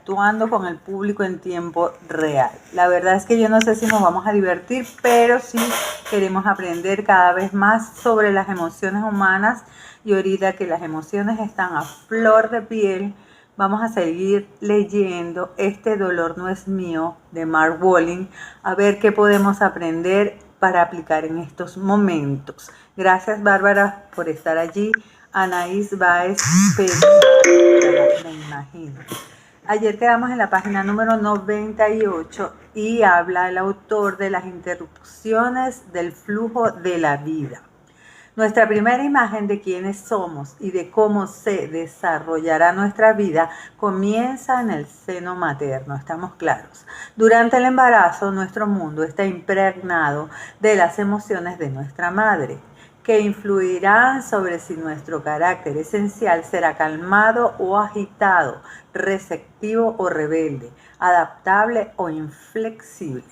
interactuando con el público en tiempo real. La verdad es que yo no sé si nos vamos a divertir, pero sí queremos aprender cada vez más sobre las emociones humanas, y ahorita que las emociones están a flor de piel, vamos a seguir leyendo Este dolor no es mío de Mark Walling, a ver qué podemos aprender para aplicar en estos momentos. Gracias, Bárbara, por estar allí. Anaís Báez, me imagino. Ayer quedamos en la página número 98 y habla el autor de las interrupciones del flujo de la vida. Nuestra primera imagen de quiénes somos y de cómo se desarrollará nuestra vida comienza en el seno materno, estamos claros. Durante el embarazo, nuestro mundo está impregnado de las emociones de nuestra madre, que influirán sobre si nuestro carácter esencial será calmado o agitado, receptivo o rebelde, adaptable o inflexible.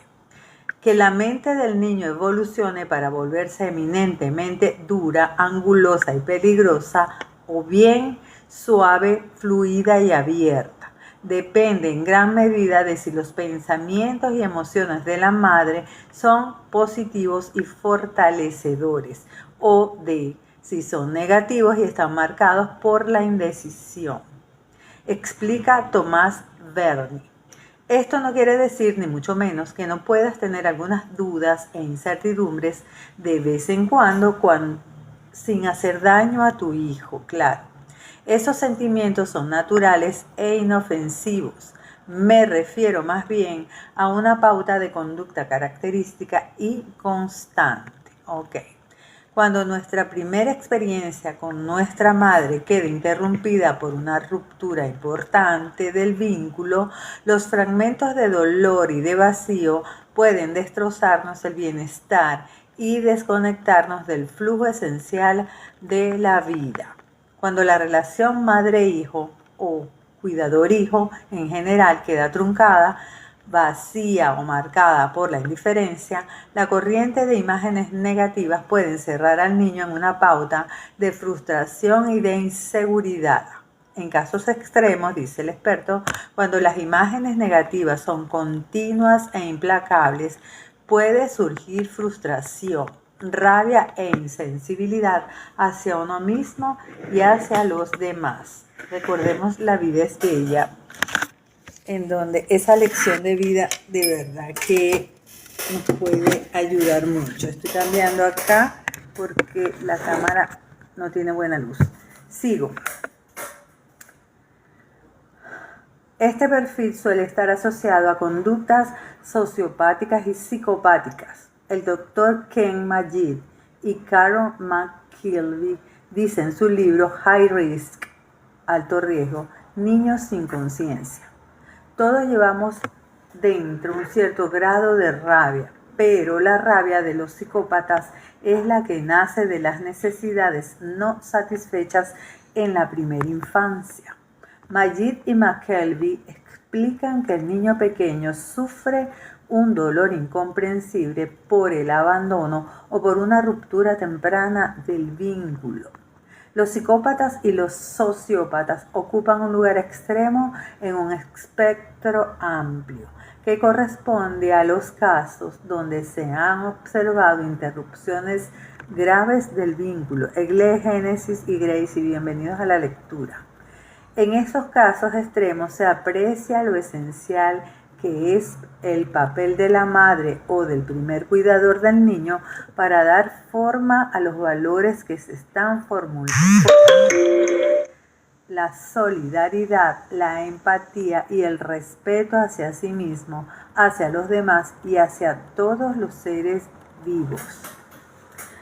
Que la mente del niño evolucione para volverse eminentemente dura, angulosa y peligrosa, o bien suave, fluida y abierta, depende en gran medida de si los pensamientos y emociones de la madre son positivos y fortalecedores, o de si son negativos y están marcados por la indecisión. Explica Tomás Verny. Esto no quiere decir, ni mucho menos, que no puedas tener algunas dudas e incertidumbres de vez en cuando, sin hacer daño a tu hijo, claro. Esos sentimientos son naturales e inofensivos. Me refiero más bien a una pauta de conducta característica y constante. Ok. Cuando nuestra primera experiencia con nuestra madre queda interrumpida por una ruptura importante del vínculo, los fragmentos de dolor y de vacío pueden destrozarnos el bienestar y desconectarnos del flujo esencial de la vida. Cuando la relación madre-hijo o cuidador-hijo en general queda truncada, vacía o marcada por la indiferencia, la corriente de imágenes negativas puede encerrar al niño en una pauta de frustración y de inseguridad. En casos extremos, dice el experto, cuando las imágenes negativas son continuas e implacables, puede surgir frustración, rabia e insensibilidad hacia uno mismo y hacia los demás. Recordemos, la vida es bella, en donde esa lección de vida de verdad que nos puede ayudar mucho. Estoy cambiando acá porque la cámara no tiene buena luz. Sigo. Este perfil suele estar asociado a conductas sociopáticas y psicopáticas. El doctor Ken Magid y Carol McKelvey dicen en su libro High Risk, Alto Riesgo, Niños sin Conciencia. Todos llevamos dentro un cierto grado de rabia, pero la rabia de los psicópatas es la que nace de las necesidades no satisfechas en la primera infancia. Magid y McKelvey explican que el niño pequeño sufre un dolor incomprensible por el abandono o por una ruptura temprana del vínculo. Los psicópatas y los sociópatas ocupan un lugar extremo en un espectro amplio, que corresponde a los casos donde se han observado interrupciones graves del vínculo. Lee Génesis y Gracie, bienvenidos a la lectura. En esos casos extremos se aprecia lo esencial que es el papel de la madre o del primer cuidador del niño para dar forma a los valores que se están formulando. La solidaridad, la empatía y el respeto hacia sí mismo, hacia los demás y hacia todos los seres vivos.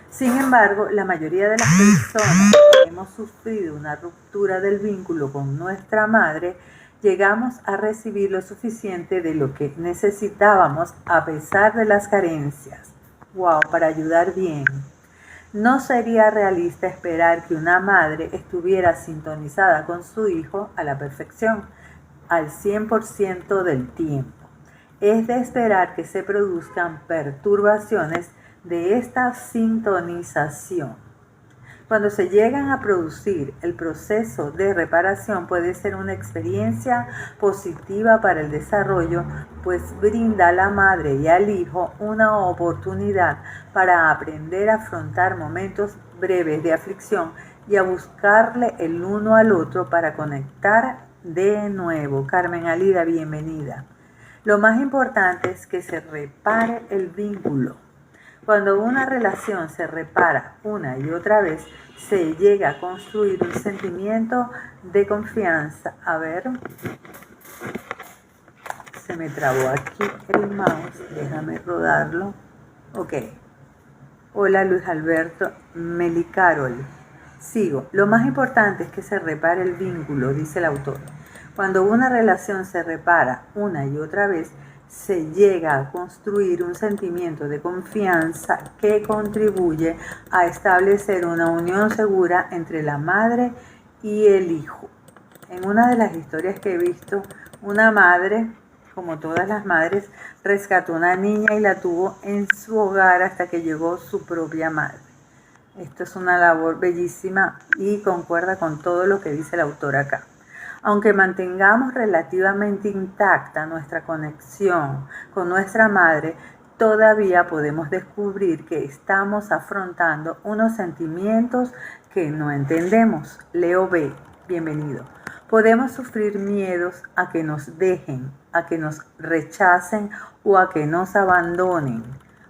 Sin embargo, la mayoría de las personas que hemos sufrido una ruptura del vínculo con nuestra madre, llegamos a recibir lo suficiente de lo que necesitábamos a pesar de las carencias. ¡Wow! Para ayudar bien. No sería realista esperar que una madre estuviera sintonizada con su hijo a la perfección, al 100% del tiempo. Es de esperar que se produzcan perturbaciones de esta sintonización. Cuando se llegan a producir, el proceso de reparación puede ser una experiencia positiva para el desarrollo, pues brinda a la madre y al hijo una oportunidad para aprender a afrontar momentos breves de aflicción y a buscarle el uno al otro para conectar de nuevo. Carmen Alida, bienvenida. Lo más importante es que se repare el vínculo. Cuando una relación se repara una y otra vez, se llega a construir un sentimiento de confianza. A ver, se me trabó aquí el mouse, déjame rodarlo. Ok. Hola Luis Alberto Melicarol. Sigo. Lo más importante es que se repare el vínculo, dice el autor. Cuando una relación se repara una y otra vez, se llega a construir un sentimiento de confianza que contribuye a establecer una unión segura entre la madre y el hijo. En una de las historias que he visto, una madre, como todas las madres, rescató una niña y la tuvo en su hogar hasta que llegó su propia madre. Esto es una labor bellísima y concuerda con todo lo que dice el autor acá. Aunque mantengamos relativamente intacta nuestra conexión con nuestra madre, todavía podemos descubrir que estamos afrontando unos sentimientos que no entendemos. Leo B, bienvenido. Podemos sufrir miedos a que nos dejen, a que nos rechacen o a que nos abandonen,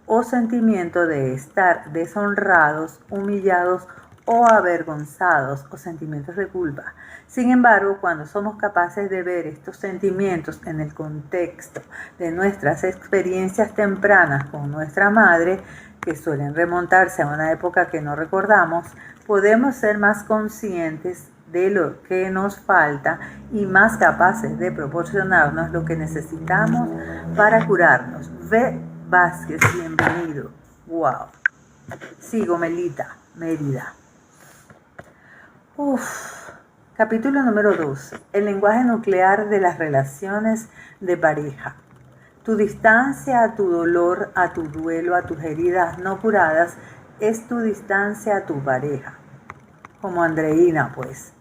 o sentimiento de estar deshonrados, humillados o avergonzados, o sentimientos de culpa. Sin embargo, cuando somos capaces de ver estos sentimientos en el contexto de nuestras experiencias tempranas con nuestra madre, que suelen remontarse a una época que no recordamos, podemos ser más conscientes de lo que nos falta y más capaces de proporcionarnos lo que necesitamos para curarnos. V. Vázquez, bienvenido. Wow. Sigo, Mérida. Capítulo número 2. El lenguaje nuclear de las relaciones de pareja. Tu distancia a tu dolor, a tu duelo, a tus heridas no curadas, es tu distancia a tu pareja. Como Andreina, pues.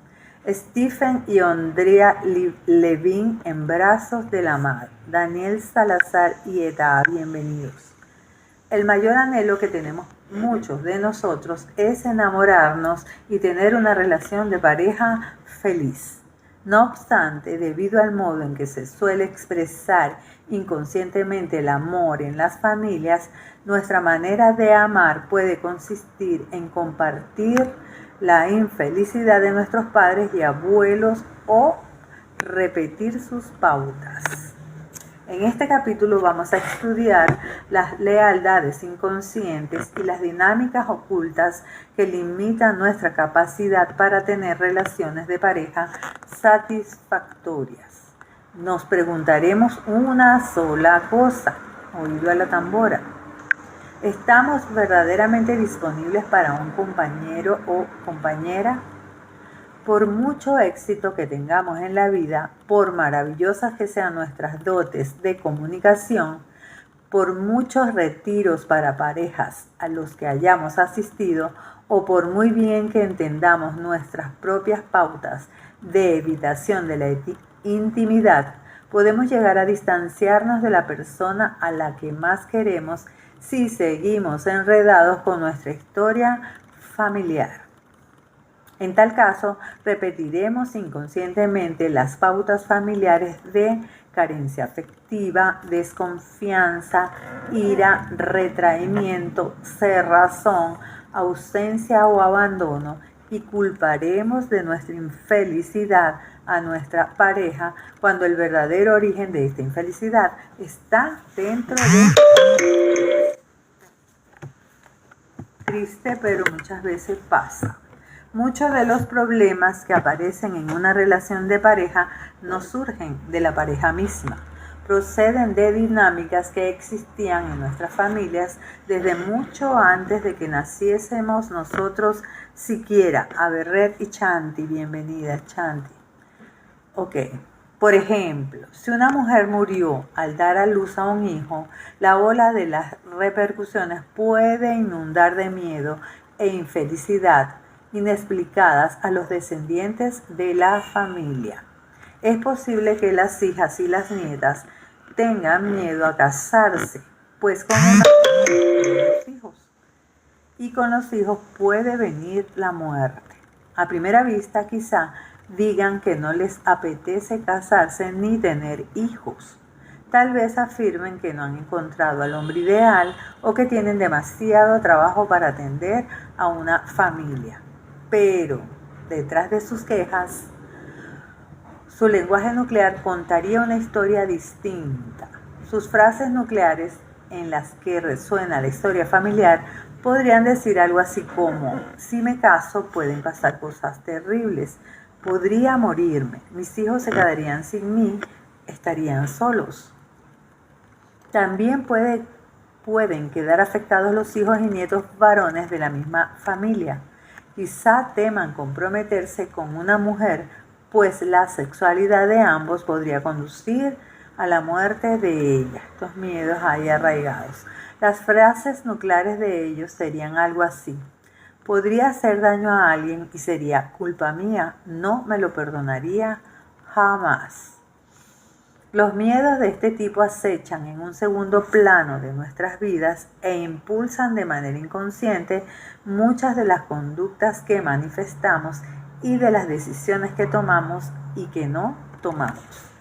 Stephen y Andrea Levin en Brazos de la Mar. Daniel Salazar y Eta, bienvenidos. El mayor anhelo que tenemos muchos de nosotros es enamorarnos y tener una relación de pareja feliz. No obstante, debido al modo en que se suele expresar inconscientemente el amor en las familias, nuestra manera de amar puede consistir en compartir la infelicidad de nuestros padres y abuelos o repetir sus pautas. En este capítulo vamos a estudiar las lealtades inconscientes y las dinámicas ocultas que limitan nuestra capacidad para tener relaciones de pareja satisfactorias. Nos preguntaremos una sola cosa, oído a la tambora. ¿Estamos verdaderamente disponibles para un compañero o compañera? Por mucho éxito que tengamos en la vida, por maravillosas que sean nuestras dotes de comunicación, por muchos retiros para parejas a los que hayamos asistido, o por muy bien que entendamos nuestras propias pautas de evitación de la intimidad, podemos llegar a distanciarnos de la persona a la que más queremos si seguimos enredados con nuestra historia familiar. En tal caso, repetiremos inconscientemente las pautas familiares de carencia afectiva, desconfianza, ira, retraimiento, cerrazón, ausencia o abandono, y culparemos de nuestra infelicidad a nuestra pareja cuando el verdadero origen de esta infelicidad está dentro de... Triste, pero muchas veces pasa. Muchos de los problemas que aparecen en una relación de pareja no surgen de la pareja misma, proceden de dinámicas que existían en nuestras familias desde mucho antes de que naciésemos nosotros siquiera. Averret y Chanti, bienvenida Chanti. Ok, por ejemplo, si una mujer murió al dar a luz a un hijo, la ola de las repercusiones puede inundar de miedo e infelicidad inexplicadas a los descendientes de la familia. Es posible que las hijas y las nietas tengan miedo a casarse, pues con el matrimonio vienen los hijos, y con los hijos puede venir la muerte. A primera vista quizá digan que no les apetece casarse ni tener hijos. Tal vez afirmen que no han encontrado al hombre ideal o que tienen demasiado trabajo para atender a una familia. Pero detrás de sus quejas, su lenguaje nuclear contaría una historia distinta. Sus frases nucleares en las que resuena la historia familiar podrían decir algo así como: si me caso pueden pasar cosas terribles, podría morirme, mis hijos se quedarían sin mí, estarían solos. También pueden quedar afectados los hijos y nietos varones de la misma familia. Quizá teman comprometerse con una mujer, pues la sexualidad de ambos podría conducir a la muerte de ella. Estos miedos ahí arraigados. Las frases nucleares de ellos serían algo así: podría hacer daño a alguien y sería culpa mía, no me lo perdonaría jamás. Los miedos de este tipo acechan en un segundo plano de nuestras vidas e impulsan de manera inconsciente muchas de las conductas que manifestamos y de las decisiones que tomamos y que no tomamos.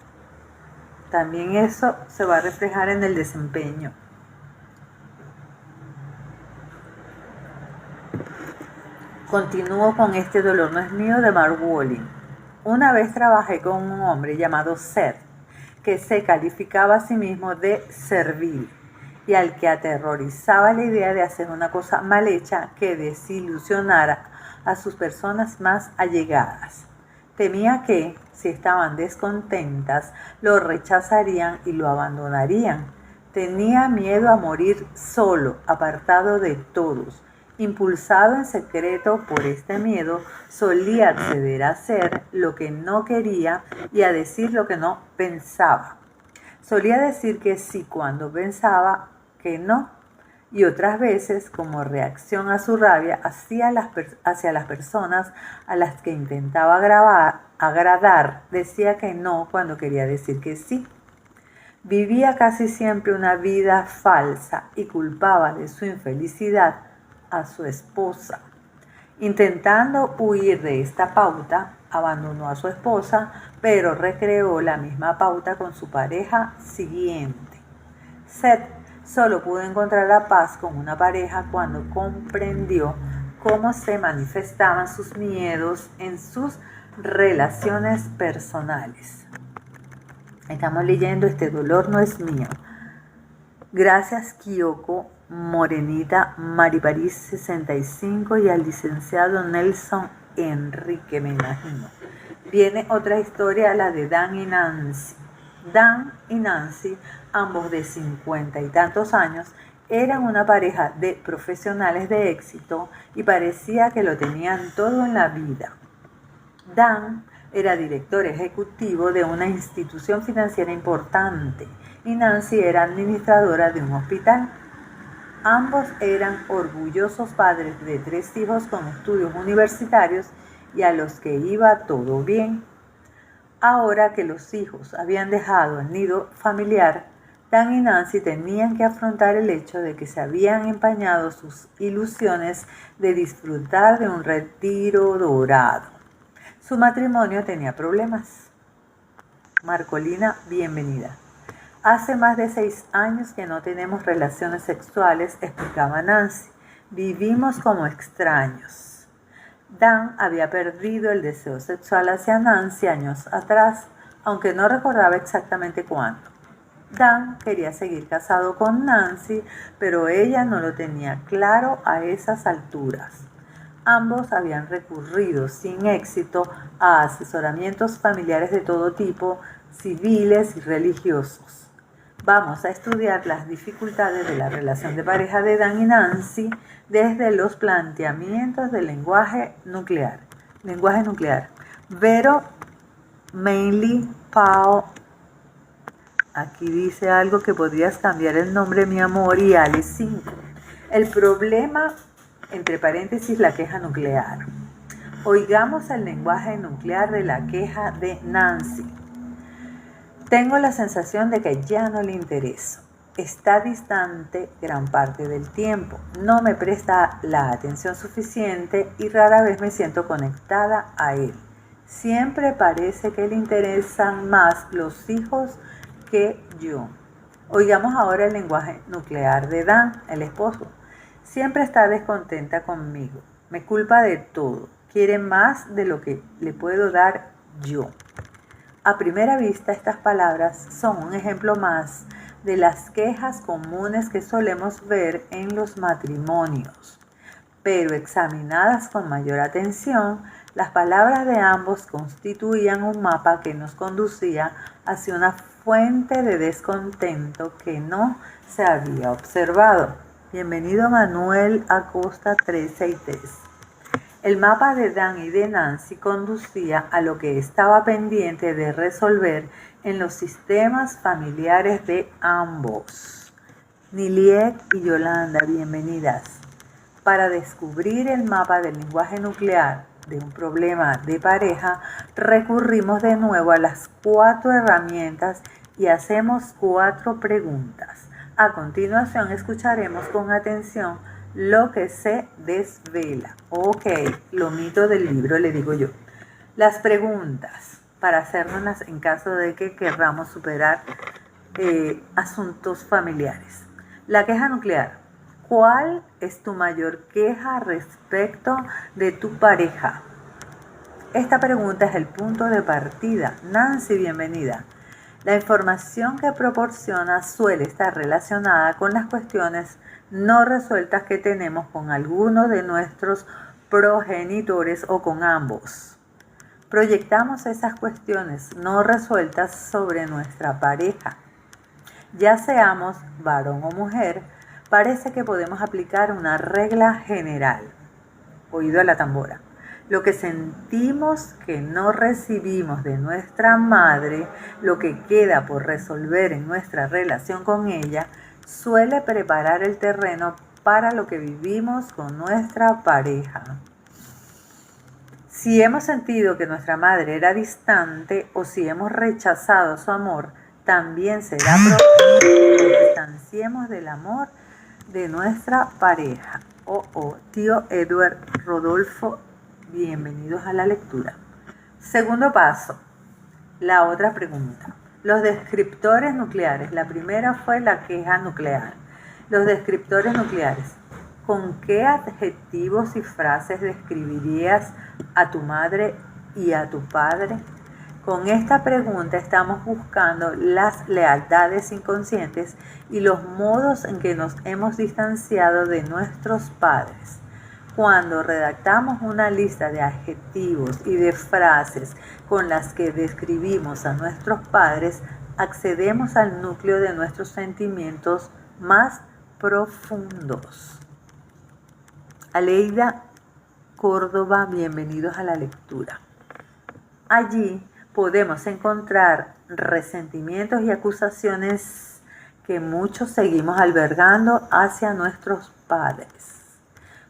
También eso se va a reflejar en el desempeño. Continúo con Este dolor no es mío de Mark Walling. Una vez trabajé con un hombre llamado Seth, que se calificaba a sí mismo de servil y al que aterrorizaba la idea de hacer una cosa mal hecha que desilusionara a sus personas más allegadas. Temía que, si estaban descontentas, lo rechazarían y lo abandonarían. Tenía miedo a morir solo, apartado de todos. Impulsado en secreto por este miedo, solía acceder a hacer lo que no quería y a decir lo que no pensaba. Solía decir que sí cuando pensaba que no, y otras veces, como reacción a su rabia hacia las personas a las que intentaba agradar, decía que no cuando quería decir que sí. Vivía casi siempre una vida falsa y culpaba de su infelicidad a su esposa. Intentando huir de esta pauta, abandonó a su esposa, pero recreó la misma pauta con su pareja siguiente. Seth solo pudo encontrar la paz con una pareja cuando comprendió cómo se manifestaban sus miedos en sus relaciones personales. Estamos leyendo Este dolor no es mío. Gracias, Kyoko Morenita Mariparís 65 y al licenciado Nelson Enrique, me imagino. Viene otra historia, la de Dan y Nancy. Dan y Nancy, ambos de 50 y tantos años, eran una pareja de profesionales de éxito y parecía que lo tenían todo en la vida. Dan era director ejecutivo de una institución financiera importante y Nancy era administradora de un hospital. Ambos eran orgullosos padres de 3 hijos con estudios universitarios y a los que iba todo bien. Ahora que los hijos habían dejado el nido familiar, Dan y Nancy tenían que afrontar el hecho de que se habían empañado sus ilusiones de disfrutar de un retiro dorado. Su matrimonio tenía problemas. Marcolina, bienvenida. Hace más de 6 años que no tenemos relaciones sexuales, explicaba Nancy. Vivimos como extraños. Dan había perdido el deseo sexual hacia Nancy años atrás, aunque no recordaba exactamente cuándo. Dan quería seguir casado con Nancy, pero ella no lo tenía claro a esas alturas. Ambos habían recurrido sin éxito a asesoramientos familiares de todo tipo, civiles y religiosos. Vamos a estudiar las dificultades de la relación de pareja de Dan y Nancy desde los planteamientos del lenguaje nuclear. Vero Mainly Pao. Aquí dice algo que podrías cambiar el nombre, mi amor, y Ale 5. El problema, entre paréntesis, la queja nuclear. Oigamos el lenguaje nuclear de la queja de Nancy. Tengo la sensación de que ya no le intereso. Está distante gran parte del tiempo. No me presta la atención suficiente y rara vez me siento conectada a él. Siempre parece que le interesan más los hijos que yo. Oigamos ahora el lenguaje nuclear de Dan, el esposo. Siempre está descontenta conmigo. Me culpa de todo. Quiere más de lo que le puedo dar yo. A primera vista, estas palabras son un ejemplo más de las quejas comunes que solemos ver en los matrimonios. Pero examinadas con mayor atención, las palabras de ambos constituían un mapa que nos conducía hacia una fuente de descontento que no se había observado. Bienvenido Manuel Acosta 363. El mapa de Dan y de Nancy conducía a lo que estaba pendiente de resolver en los sistemas familiares de ambos. Niliet y Yolanda, bienvenidas. Para descubrir el mapa del lenguaje nuclear de un problema de pareja, recurrimos de nuevo a las 4 herramientas y hacemos 4 preguntas. A continuación escucharemos con atención lo que se desvela. Ok, lo mito del libro, le digo yo. Las preguntas para hacernos en caso de que querramos superar asuntos familiares. La queja nuclear. ¿Cuál es tu mayor queja respecto de tu pareja? Esta pregunta es el punto de partida. Nancy, bienvenida. La información que proporciona suele estar relacionada con las cuestiones no resueltas que tenemos con alguno de nuestros progenitores o con ambos. Proyectamos esas cuestiones no resueltas sobre nuestra pareja. Ya seamos varón o mujer, parece que podemos aplicar una regla general. Oído a la tambora. Lo que sentimos que no recibimos de nuestra madre, lo que queda por resolver en nuestra relación con ella, suele preparar el terreno para lo que vivimos con nuestra pareja. Si hemos sentido que nuestra madre era distante o si hemos rechazado su amor, también será probable que nos distanciemos del amor de nuestra pareja. Tío Edward Rodolfo, bienvenidos a la lectura. Segundo paso, la otra pregunta. Los descriptores nucleares. La primera fue la queja nuclear. Los descriptores nucleares. ¿Con qué adjetivos y frases describirías a tu madre y a tu padre? Con esta pregunta estamos buscando las lealtades inconscientes y los modos en que nos hemos distanciado de nuestros padres. Cuando redactamos una lista de adjetivos y de frases con las que describimos a nuestros padres, accedemos al núcleo de nuestros sentimientos más profundos. Aleida Córdoba, bienvenidos a la lectura. Allí podemos encontrar resentimientos y acusaciones que muchos seguimos albergando hacia nuestros padres.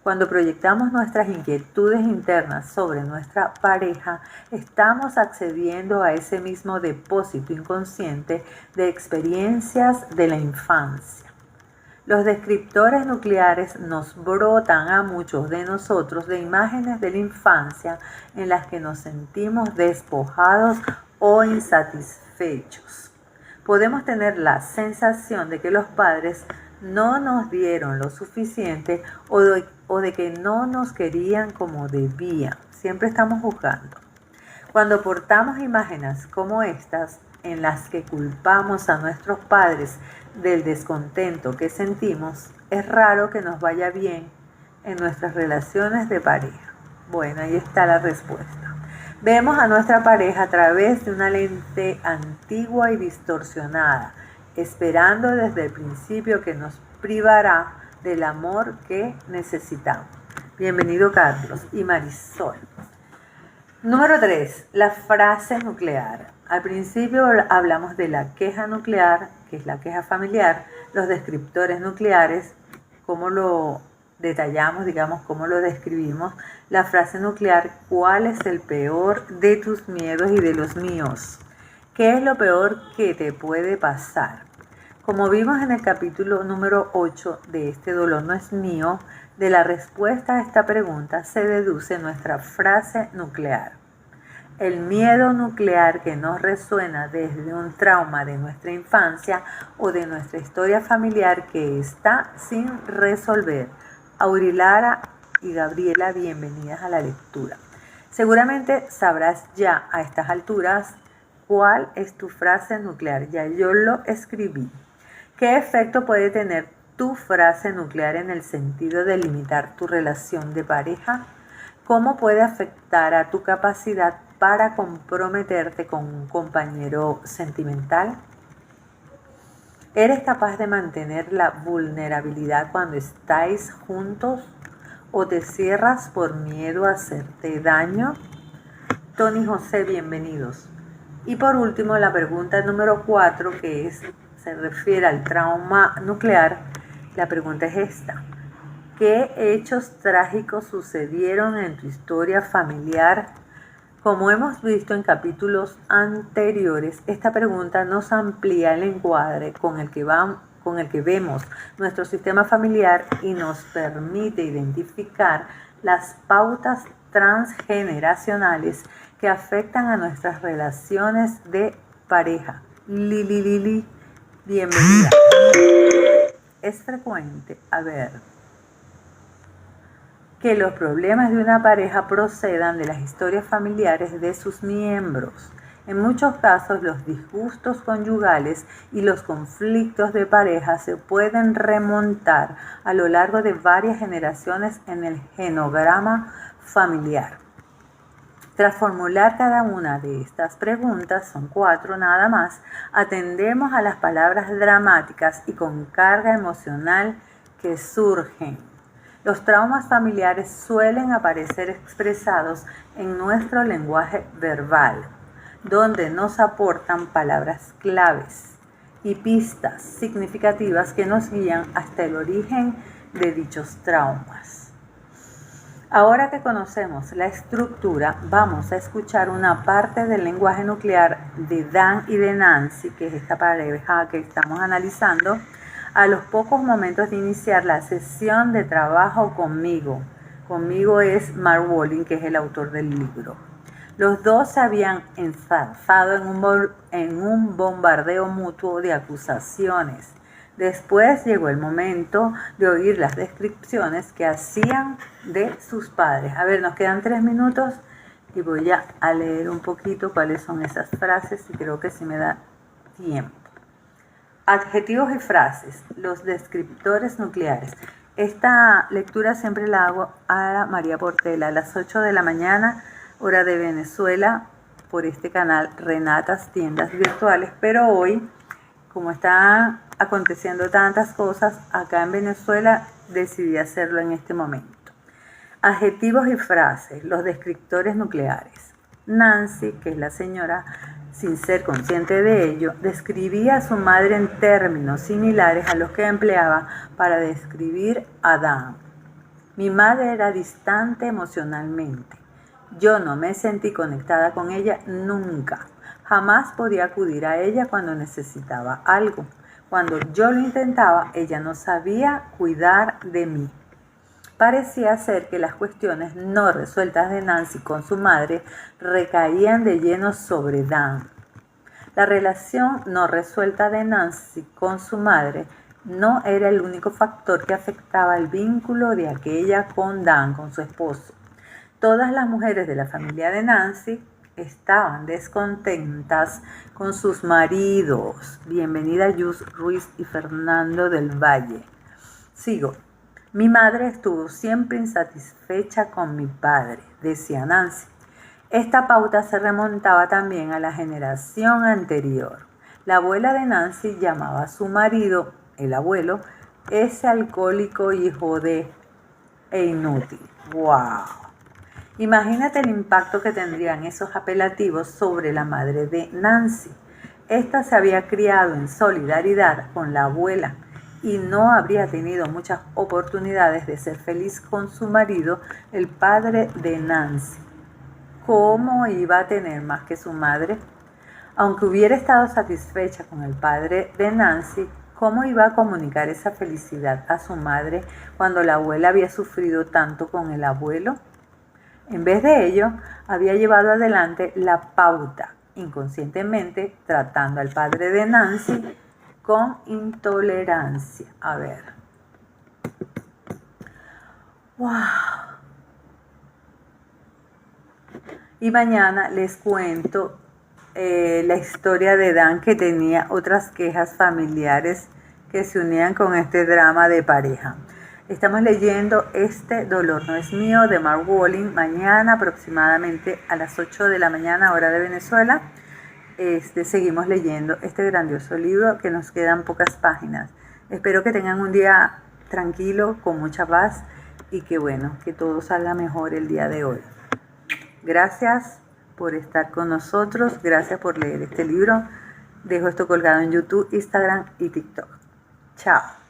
Cuando proyectamos nuestras inquietudes internas sobre nuestra pareja, estamos accediendo a ese mismo depósito inconsciente de experiencias de la infancia. Los descriptores nucleares nos brotan a muchos de nosotros de imágenes de la infancia en las que nos sentimos despojados o insatisfechos. Podemos tener la sensación de que los padres no nos dieron lo suficiente o de que no nos querían como debían. Siempre estamos juzgando. Cuando portamos imágenes como estas, en las que culpamos a nuestros padres del descontento que sentimos, es raro que nos vaya bien en nuestras relaciones de pareja. Bueno, ahí está la respuesta. Vemos a nuestra pareja a través de una lente antigua y distorsionada, esperando desde el principio que nos privará del amor que necesitamos. Bienvenido Carlos y Marisol. Número 3, la frase nuclear. Al principio hablamos de la queja nuclear, que es la queja familiar, los descriptores nucleares, cómo lo detallamos, digamos, cómo lo describimos, la frase nuclear: ¿cuál es el peor de tus miedos y de los míos? ¿Qué es lo peor que te puede pasar? Como vimos en el capítulo número 8 de Este dolor no es mío, de la respuesta a esta pregunta se deduce nuestra frase nuclear. El miedo nuclear que nos resuena desde un trauma de nuestra infancia o de nuestra historia familiar que está sin resolver. Aurilara y Gabriela, bienvenidas a la lectura. Seguramente sabrás ya a estas alturas cuál es tu frase nuclear. Ya yo lo escribí. ¿Qué efecto puede tener tu frase nuclear en el sentido de limitar tu relación de pareja? ¿Cómo puede afectar a tu capacidad para comprometerte con un compañero sentimental? ¿Eres capaz de mantener la vulnerabilidad cuando estáis juntos o te cierras por miedo a hacerte daño? Tony José, bienvenidos. Y por último, la pregunta número 4, que se refiere al trauma nuclear. La pregunta es esta: ¿qué hechos trágicos sucedieron en tu historia familiar? Como hemos visto en capítulos anteriores, esta pregunta nos amplía el encuadre con el que vemos nuestro sistema familiar y nos permite identificar las pautas transgeneracionales que afectan a nuestras relaciones de pareja. Lili, bienvenida. Es frecuente, que los problemas de una pareja procedan de las historias familiares de sus miembros. En muchos casos, los disgustos conyugales y los conflictos de pareja se pueden remontar a lo largo de varias generaciones en el genograma familiar. Tras formular cada una de estas preguntas, son 4 nada más, atendemos a las palabras dramáticas y con carga emocional que surgen. Los traumas familiares suelen aparecer expresados en nuestro lenguaje verbal, donde nos aportan palabras claves y pistas significativas que nos guían hasta el origen de dichos traumas. Ahora que conocemos la estructura, vamos a escuchar una parte del lenguaje nuclear de Dan y de Nancy, que es esta pareja que estamos analizando, a los pocos momentos de iniciar la sesión de trabajo conmigo. Conmigo es Mark Walling, que es el autor del libro. Los dos se habían enzarzado en un bombardeo mutuo de acusaciones. Después llegó el momento de oír las descripciones que hacían de sus padres. Nos quedan 3 minutos y voy a leer un poquito cuáles son esas frases y creo que sí me da tiempo. Adjetivos y frases, los descriptores nucleares. Esta lectura siempre la hago a María Portela a las 8 de la mañana, hora de Venezuela, por este canal Renatas Tiendas Virtuales. Pero hoy, como están aconteciendo tantas cosas acá en Venezuela, decidí hacerlo en este momento. Adjetivos y frases, los descriptores nucleares. Nancy, que es la señora, sin ser consciente de ello, describía a su madre en términos similares a los que empleaba para describir a Dan. Mi madre era distante emocionalmente. Yo no me sentí conectada con ella nunca. Jamás podía acudir a ella cuando necesitaba algo. Cuando yo lo intentaba, ella no sabía cuidar de mí. Parecía ser que las cuestiones no resueltas de Nancy con su madre recaían de lleno sobre Dan. La relación no resuelta de Nancy con su madre no era el único factor que afectaba el vínculo de aquella con Dan, con su esposo. Todas las mujeres de la familia de Nancy estaban descontentas con sus maridos. Bienvenida Yus Ruiz y Fernando del Valle. Sigo. Mi madre estuvo siempre insatisfecha con mi padre, decía Nancy. Esta pauta se remontaba también a la generación anterior. La abuela de Nancy llamaba a su marido, el abuelo, ese alcohólico hijo de e inútil. ¡Wow! Imagínate el impacto que tendrían esos apelativos sobre la madre de Nancy. Esta se había criado en solidaridad con la abuela y no habría tenido muchas oportunidades de ser feliz con su marido, el padre de Nancy. ¿Cómo iba a tener más que su madre? Aunque hubiera estado satisfecha con el padre de Nancy, ¿cómo iba a comunicar esa felicidad a su madre cuando la abuela había sufrido tanto con el abuelo? En vez de ello, había llevado adelante la pauta, inconscientemente tratando al padre de Nancy con intolerancia. A ver. ¡Wow! Y mañana les cuento la historia de Dan, que tenía otras quejas familiares que se unían con este drama de pareja. Estamos leyendo Este dolor no es mío, de Mark Walling. Mañana aproximadamente a las 8 de la mañana, hora de Venezuela, seguimos leyendo este grandioso libro, que nos quedan pocas páginas. Espero que tengan un día tranquilo, con mucha paz, y que bueno, que todo salga mejor el día de hoy. Gracias por estar con nosotros, gracias por leer este libro. Dejo esto colgado en YouTube, Instagram y TikTok. Chao.